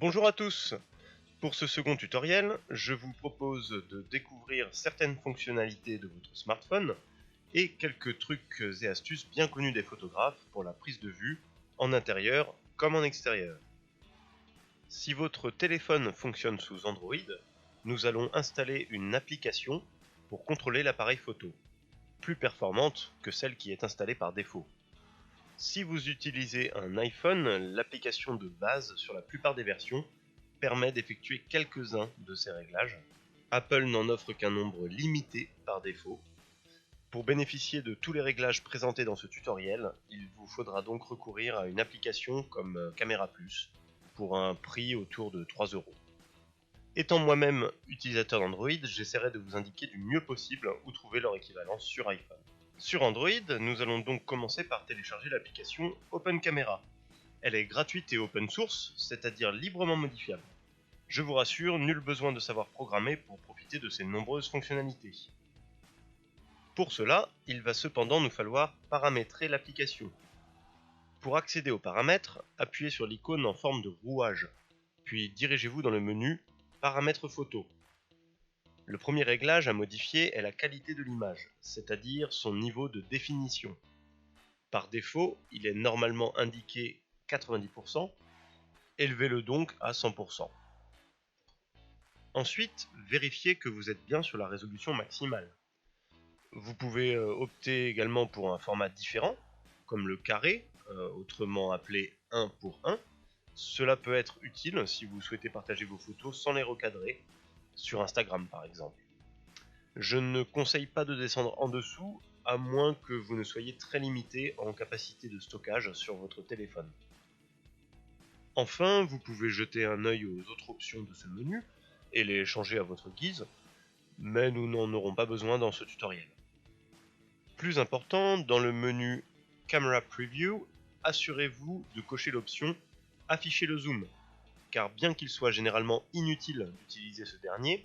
Bonjour à tous. Pour ce second tutoriel, je vous propose de découvrir certaines fonctionnalités de votre smartphone et quelques trucs et astuces bien connus des photographes pour la prise de vue en intérieur comme en extérieur. Si votre téléphone fonctionne sous Android, nous allons installer une application pour contrôler l'appareil photo, plus performante que celle qui est installée par défaut. Si vous utilisez un iPhone, l'application de base sur la plupart des versions permet d'effectuer quelques-uns de ces réglages. Apple n'en offre qu'un nombre limité par défaut. Pour bénéficier de tous les réglages présentés dans ce tutoriel, il vous faudra donc recourir à une application comme Camera Plus pour un prix autour de 3 €. Étant moi-même utilisateur d'Android, j'essaierai de vous indiquer du mieux possible où trouver leur équivalent sur iPhone. Sur Android, nous allons donc commencer par télécharger l'application Open Camera. Elle est gratuite et open source, c'est-à-dire librement modifiable. Je vous rassure, nul besoin de savoir programmer pour profiter de ces nombreuses fonctionnalités. Pour cela, il va cependant nous falloir paramétrer l'application. Pour accéder aux paramètres, appuyez sur l'icône en forme de rouage, puis dirigez-vous dans le menu Paramètres photo. Le premier réglage à modifier est la qualité de l'image, c'est-à-dire son niveau de définition. Par défaut, il est normalement indiqué 90%, élevez-le donc à 100%. Ensuite, vérifiez que vous êtes bien sur la résolution maximale. Vous pouvez opter également pour un format différent, comme le carré, autrement appelé 1 pour 1. Cela peut être utile si vous souhaitez partager vos photos sans les recadrer, sur Instagram par exemple. Je ne conseille pas de descendre en dessous, à moins que vous ne soyez très limité en capacité de stockage sur votre téléphone. Enfin, vous pouvez jeter un œil aux autres options de ce menu et les changer à votre guise, mais nous n'en aurons pas besoin dans ce tutoriel. Plus important, dans le menu Camera Preview, assurez-vous de cocher l'option Afficher le zoom, car bien qu'il soit généralement inutile d'utiliser ce dernier,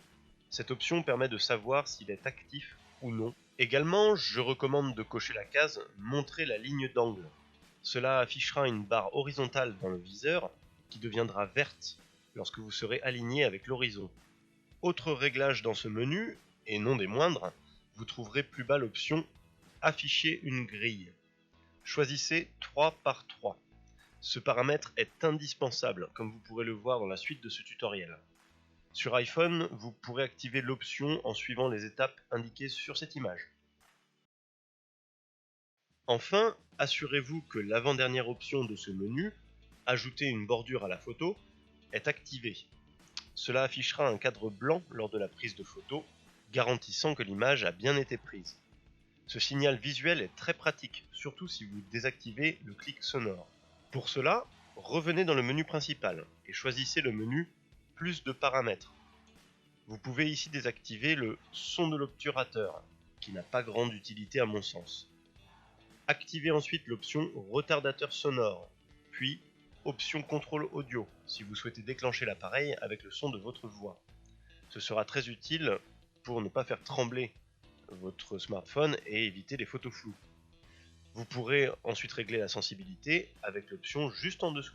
cette option permet de savoir s'il est actif ou non. Également, je recommande de cocher la case Montrer la ligne d'angle. Cela affichera une barre horizontale dans le viseur qui deviendra verte lorsque vous serez aligné avec l'horizon. Autre réglage dans ce menu, et non des moindres, vous trouverez plus bas l'option Afficher une grille. Choisissez 3 par 3. Ce paramètre est indispensable, comme vous pourrez le voir dans la suite de ce tutoriel. Sur iPhone, vous pourrez activer l'option en suivant les étapes indiquées sur cette image. Enfin, assurez-vous que l'avant-dernière option de ce menu, Ajouter une bordure à la photo, est activée. Cela affichera un cadre blanc lors de la prise de photo, garantissant que l'image a bien été prise. Ce signal visuel est très pratique, surtout si vous désactivez le clic sonore. Pour cela, revenez dans le menu principal et choisissez le menu Plus de paramètres. Vous pouvez ici désactiver le son de l'obturateur, qui n'a pas grande utilité à mon sens. Activez ensuite l'option Retardateur sonore, puis option Contrôle audio, si vous souhaitez déclencher l'appareil avec le son de votre voix. Ce sera très utile pour ne pas faire trembler votre smartphone et éviter les photos floues. Vous pourrez ensuite régler la sensibilité avec l'option juste en dessous.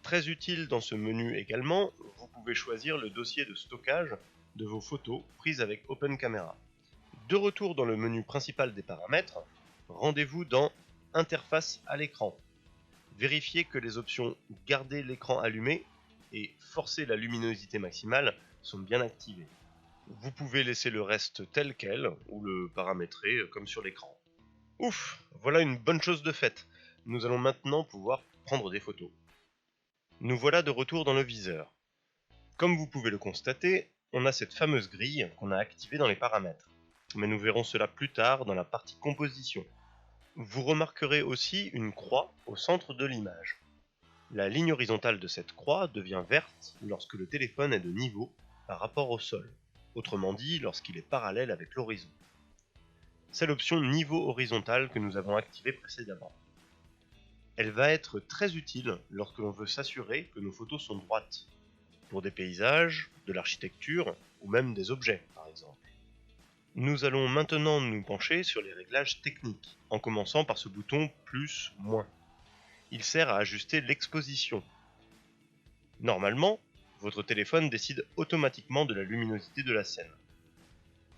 Très utile dans ce menu également, vous pouvez choisir le dossier de stockage de vos photos prises avec Open Camera. De retour dans le menu principal des paramètres, rendez-vous dans Interface à l'écran. Vérifiez que les options Garder l'écran allumé et Forcer la luminosité maximale sont bien activées. Vous pouvez laisser le reste tel quel ou le paramétrer comme sur l'écran. Ouf, voilà une bonne chose de faite. Nous allons maintenant pouvoir prendre des photos. Nous voilà de retour dans le viseur. Comme vous pouvez le constater, on a cette fameuse grille qu'on a activée dans les paramètres. Mais nous verrons cela plus tard dans la partie composition. Vous remarquerez aussi une croix au centre de l'image. La ligne horizontale de cette croix devient verte lorsque le téléphone est de niveau par rapport au sol. Autrement dit, lorsqu'il est parallèle avec l'horizon. C'est l'option niveau horizontal que nous avons activée précédemment. Elle va être très utile lorsque l'on veut s'assurer que nos photos sont droites, pour des paysages, de l'architecture ou même des objets par exemple. Nous allons maintenant nous pencher sur les réglages techniques, en commençant par ce bouton plus/moins. Il sert à ajuster l'exposition. Normalement, votre téléphone décide automatiquement de la luminosité de la scène.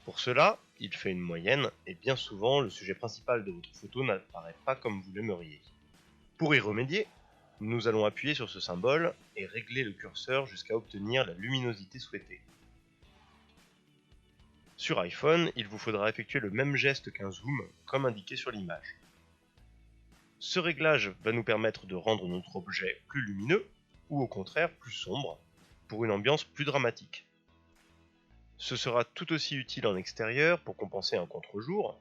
Pour cela, il fait une moyenne et bien souvent le sujet principal de votre photo n'apparaît pas comme vous l'aimeriez. Pour y remédier, nous allons appuyer sur ce symbole et régler le curseur jusqu'à obtenir la luminosité souhaitée. Sur iPhone, il vous faudra effectuer le même geste qu'un zoom, comme indiqué sur l'image. Ce réglage va nous permettre de rendre notre objet plus lumineux, ou au contraire plus sombre, pour une ambiance plus dramatique. Ce sera tout aussi utile en extérieur pour compenser un contre-jour,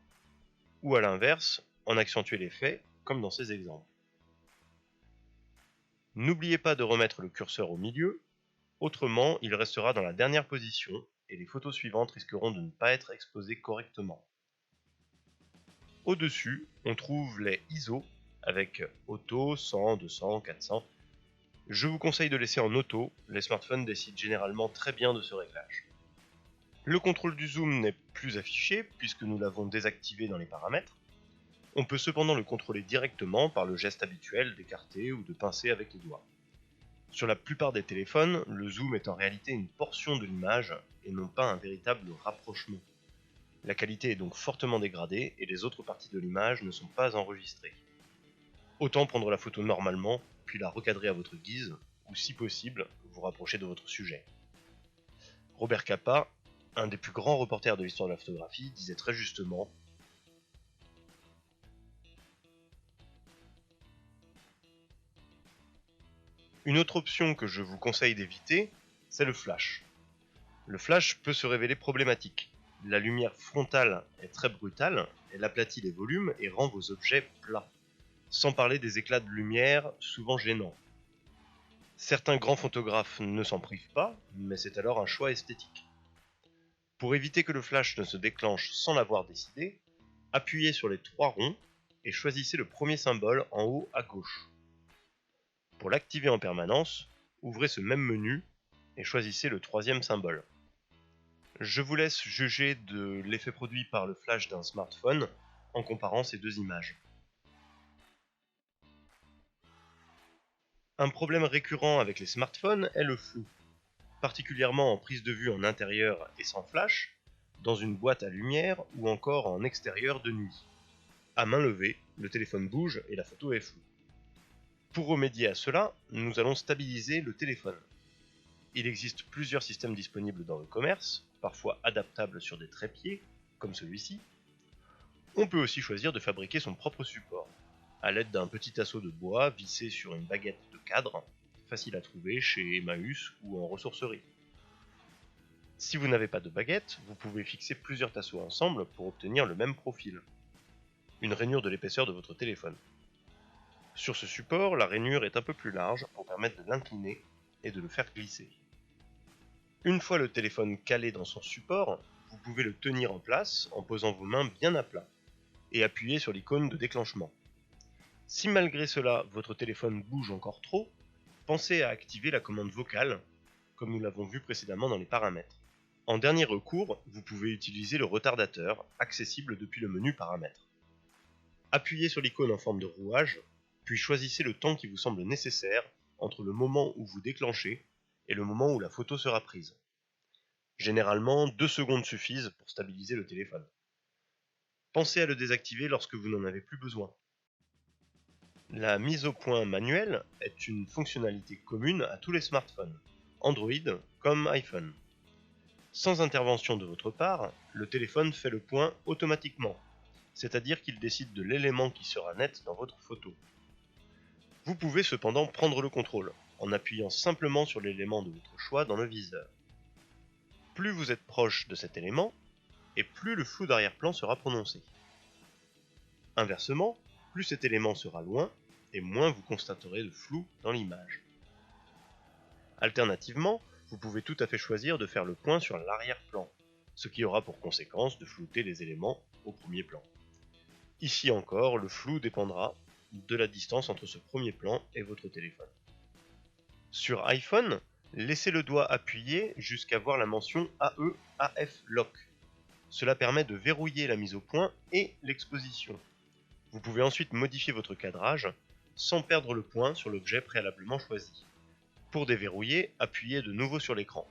ou à l'inverse, en accentuer l'effet, comme dans ces exemples. N'oubliez pas de remettre le curseur au milieu, autrement il restera dans la dernière position et les photos suivantes risqueront de ne pas être exposées correctement. Au-dessus, on trouve les ISO avec auto, 100, 200, 400. Je vous conseille de laisser en auto, les smartphones décident généralement très bien de ce réglage. Le contrôle du zoom n'est plus affiché puisque nous l'avons désactivé dans les paramètres. On peut cependant le contrôler directement par le geste habituel d'écarter ou de pincer avec les doigts. Sur la plupart des téléphones, le zoom est en réalité une portion de l'image et non pas un véritable rapprochement. La qualité est donc fortement dégradée et les autres parties de l'image ne sont pas enregistrées. Autant prendre la photo normalement, puis la recadrer à votre guise, ou si possible, vous rapprocher de votre sujet. Robert Capa, un des plus grands reporters de l'histoire de la photographie, disait très justement: une autre option que je vous conseille d'éviter, c'est le flash. Le flash peut se révéler problématique. La lumière frontale est très brutale, elle aplatit les volumes et rend vos objets plats, sans parler des éclats de lumière souvent gênants. Certains grands photographes ne s'en privent pas, mais c'est alors un choix esthétique. Pour éviter que le flash ne se déclenche sans l'avoir décidé, appuyez sur les 3 ronds et choisissez le premier symbole en haut à gauche. Pour l'activer en permanence, ouvrez ce même menu et choisissez le 3e symbole. Je vous laisse juger de l'effet produit par le flash d'un smartphone en comparant ces deux images. Un problème récurrent avec les smartphones est le flou, particulièrement en prise de vue en intérieur et sans flash, dans une boîte à lumière ou encore en extérieur de nuit. À main levée, le téléphone bouge et la photo est floue. Pour remédier à cela, nous allons stabiliser le téléphone. Il existe plusieurs systèmes disponibles dans le commerce, parfois adaptables sur des trépieds, comme celui-ci. On peut aussi choisir de fabriquer son propre support, à l'aide d'un petit asseau de bois vissé sur une baguette de cadre, facile à trouver chez Emmaüs ou en ressourcerie. Si vous n'avez pas de baguette, vous pouvez fixer plusieurs tasseaux ensemble pour obtenir le même profil. Une rainure de l'épaisseur de votre téléphone. Sur ce support, la rainure est un peu plus large pour permettre de l'incliner et de le faire glisser. Une fois le téléphone calé dans son support, vous pouvez le tenir en place en posant vos mains bien à plat et appuyer sur l'icône de déclenchement. Si malgré cela votre téléphone bouge encore trop, pensez à activer la commande vocale, comme nous l'avons vu précédemment dans les paramètres. En dernier recours, vous pouvez utiliser le retardateur, accessible depuis le menu paramètres. Appuyez sur l'icône en forme de rouage, puis choisissez le temps qui vous semble nécessaire entre le moment où vous déclenchez et le moment où la photo sera prise. Généralement, 2 secondes suffisent pour stabiliser le téléphone. Pensez à le désactiver lorsque vous n'en avez plus besoin. La mise au point manuelle est une fonctionnalité commune à tous les smartphones, Android comme iPhone. Sans intervention de votre part, le téléphone fait le point automatiquement, c'est-à-dire qu'il décide de l'élément qui sera net dans votre photo. Vous pouvez cependant prendre le contrôle, en appuyant simplement sur l'élément de votre choix dans le viseur. Plus vous êtes proche de cet élément, et plus le flou d'arrière-plan sera prononcé. Inversement, plus cet élément sera loin, et moins vous constaterez de flou dans l'image. Alternativement, vous pouvez tout à fait choisir de faire le point sur l'arrière-plan, ce qui aura pour conséquence de flouter les éléments au premier plan. Ici encore, le flou dépendra de la distance entre ce premier plan et votre téléphone. Sur iPhone, laissez le doigt appuyé jusqu'à voir la mention AE/AF Lock. Cela permet de verrouiller la mise au point et l'exposition. Vous pouvez ensuite modifier votre cadrage sans perdre le point sur l'objet préalablement choisi. Pour déverrouiller, appuyez de nouveau sur l'écran.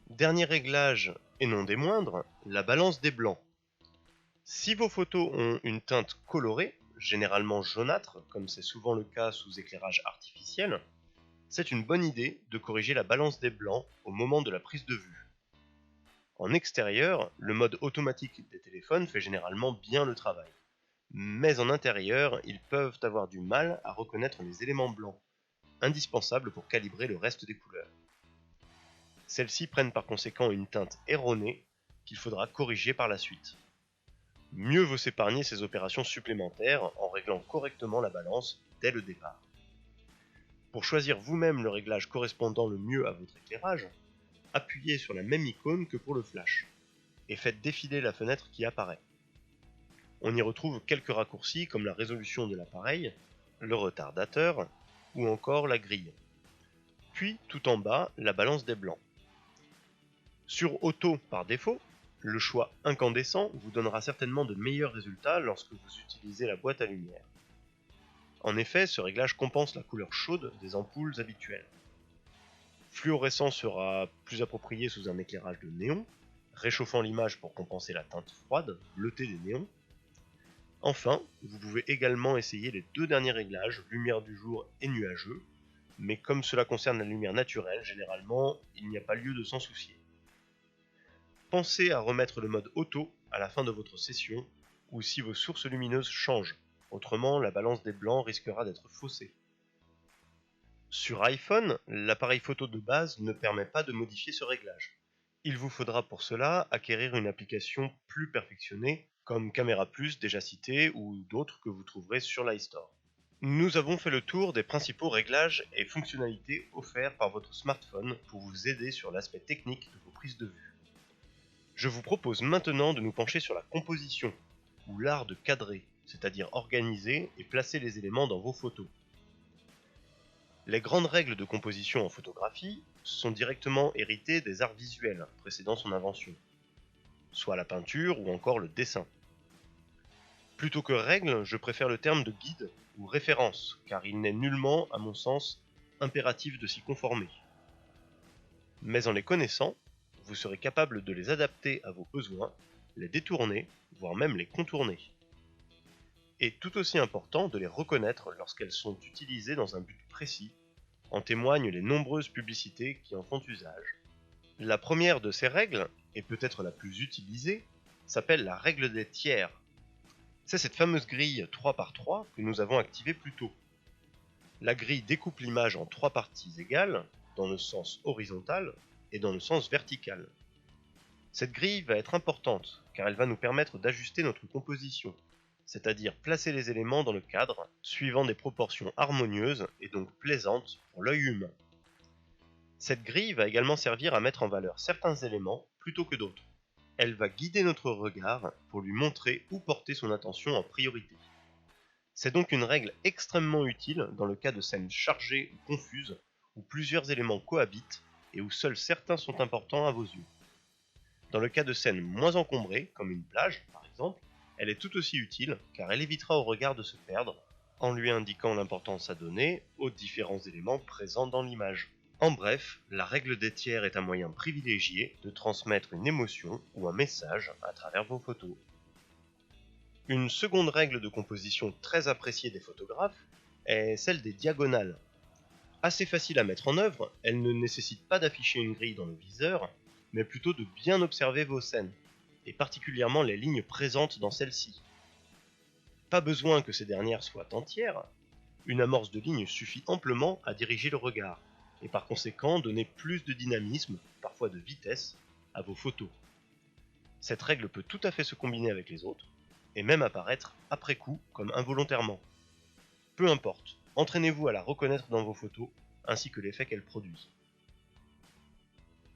Dernier réglage, et non des moindres, la balance des blancs. Si vos photos ont une teinte colorée, généralement jaunâtre, comme c'est souvent le cas sous éclairage artificiel, c'est une bonne idée de corriger la balance des blancs au moment de la prise de vue. En extérieur, le mode automatique des téléphones fait généralement bien le travail. Mais en intérieur, ils peuvent avoir du mal à reconnaître les éléments blancs, indispensables pour calibrer le reste des couleurs. Celles-ci prennent par conséquent une teinte erronée qu'il faudra corriger par la suite. Mieux vaut s'épargner ces opérations supplémentaires en réglant correctement la balance dès le départ. Pour choisir vous-même le réglage correspondant le mieux à votre éclairage, appuyez sur la même icône que pour le flash et faites défiler la fenêtre qui apparaît. On y retrouve quelques raccourcis comme la résolution de l'appareil, le retardateur ou encore la grille. Puis tout en bas, la balance des blancs. Sur Auto par défaut, le choix incandescent vous donnera certainement de meilleurs résultats lorsque vous utilisez la boîte à lumière. En effet, ce réglage compense la couleur chaude des ampoules habituelles. Fluorescent sera plus approprié sous un éclairage de néon, réchauffant l'image pour compenser la teinte froide, bleutée des néons. Enfin, vous pouvez également essayer les deux derniers réglages, lumière du jour et nuageux, mais comme cela concerne la lumière naturelle, généralement, il n'y a pas lieu de s'en soucier. Pensez à remettre le mode auto à la fin de votre session, ou si vos sources lumineuses changent, autrement la balance des blancs risquera d'être faussée. Sur iPhone, l'appareil photo de base ne permet pas de modifier ce réglage. Il vous faudra pour cela acquérir une application plus perfectionnée, comme Camera Plus déjà cité, ou d'autres que vous trouverez sur l'iStore. Nous avons fait le tour des principaux réglages et fonctionnalités offerts par votre smartphone pour vous aider sur l'aspect technique de vos prises de vue. Je vous propose maintenant de nous pencher sur la composition, ou l'art de cadrer, c'est-à-dire organiser et placer les éléments dans vos photos. Les grandes règles de composition en photographie sont directement héritées des arts visuels précédant son invention, soit la peinture ou encore le dessin. Plutôt que règle, je préfère le terme de guide ou référence, car il n'est nullement, à mon sens, impératif de s'y conformer. Mais en les connaissant, vous serez capable de les adapter à vos besoins, les détourner, voire même les contourner. Et tout aussi important de les reconnaître lorsqu'elles sont utilisées dans un but précis, en témoignent les nombreuses publicités qui en font usage. La première de ces règles, et peut-être la plus utilisée, s'appelle la règle des tiers. C'est cette fameuse grille 3 par 3 que nous avons activée plus tôt. La grille découpe l'image en 3 parties égales, dans le sens horizontal et dans le sens vertical. Cette grille va être importante, car elle va nous permettre d'ajuster notre composition, c'est-à-dire placer les éléments dans le cadre, suivant des proportions harmonieuses et donc plaisantes pour l'œil humain. Cette grille va également servir à mettre en valeur certains éléments plutôt que d'autres. Elle va guider notre regard pour lui montrer où porter son attention en priorité. C'est donc une règle extrêmement utile dans le cas de scènes chargées ou confuses, où plusieurs éléments cohabitent et où seuls certains sont importants à vos yeux. Dans le cas de scènes moins encombrées, comme une plage par exemple, elle est tout aussi utile car elle évitera au regard de se perdre en lui indiquant l'importance à donner aux différents éléments présents dans l'image. En bref, la règle des tiers est un moyen privilégié de transmettre une émotion ou un message à travers vos photos. Une seconde règle de composition très appréciée des photographes est celle des diagonales. Assez facile à mettre en œuvre, elle ne nécessite pas d'afficher une grille dans le viseur, mais plutôt de bien observer vos scènes, et particulièrement les lignes présentes dans celles-ci. Pas besoin que ces dernières soient entières, une amorce de ligne suffit amplement à diriger le regard, et par conséquent donner plus de dynamisme, parfois de vitesse, à vos photos. Cette règle peut tout à fait se combiner avec les autres, et même apparaître après coup comme involontairement. Peu importe, entraînez-vous à la reconnaître dans vos photos, ainsi que l'effet qu'elle produit.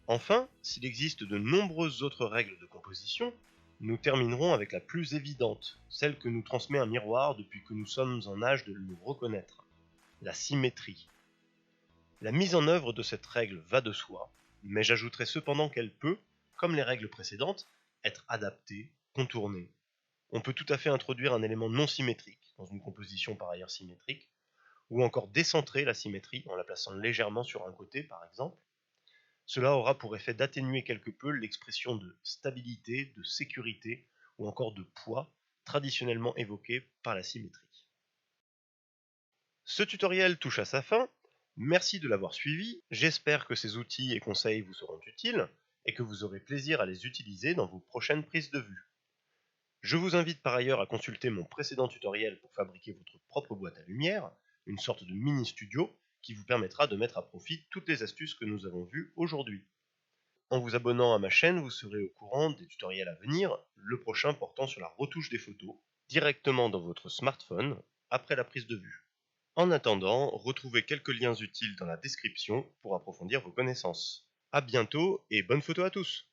Enfin, s'il existe de nombreuses autres règles de composition, nous terminerons avec la plus évidente, celle que nous transmet un miroir depuis que nous sommes en âge de nous reconnaître, la symétrie. La mise en œuvre de cette règle va de soi, mais j'ajouterai cependant qu'elle peut, comme les règles précédentes, être adaptée, contournée. On peut tout à fait introduire un élément non symétrique dans une composition par ailleurs symétrique, ou encore décentrer la symétrie en la plaçant légèrement sur un côté par exemple. Cela aura pour effet d'atténuer quelque peu l'expression de stabilité, de sécurité ou encore de poids traditionnellement évoquée par la symétrie. Ce tutoriel touche à sa fin. Merci de l'avoir suivi. J'espère que ces outils et conseils vous seront utiles et que vous aurez plaisir à les utiliser dans vos prochaines prises de vue. Je vous invite par ailleurs à consulter mon précédent tutoriel pour fabriquer votre propre boîte à lumière, une sorte de mini studio qui vous permettra de mettre à profit toutes les astuces que nous avons vues aujourd'hui. En vous abonnant à ma chaîne, vous serez au courant des tutoriels à venir, le prochain portant sur la retouche des photos, directement dans votre smartphone, après la prise de vue. En attendant, retrouvez quelques liens utiles dans la description pour approfondir vos connaissances. A bientôt et bonne photo à tous!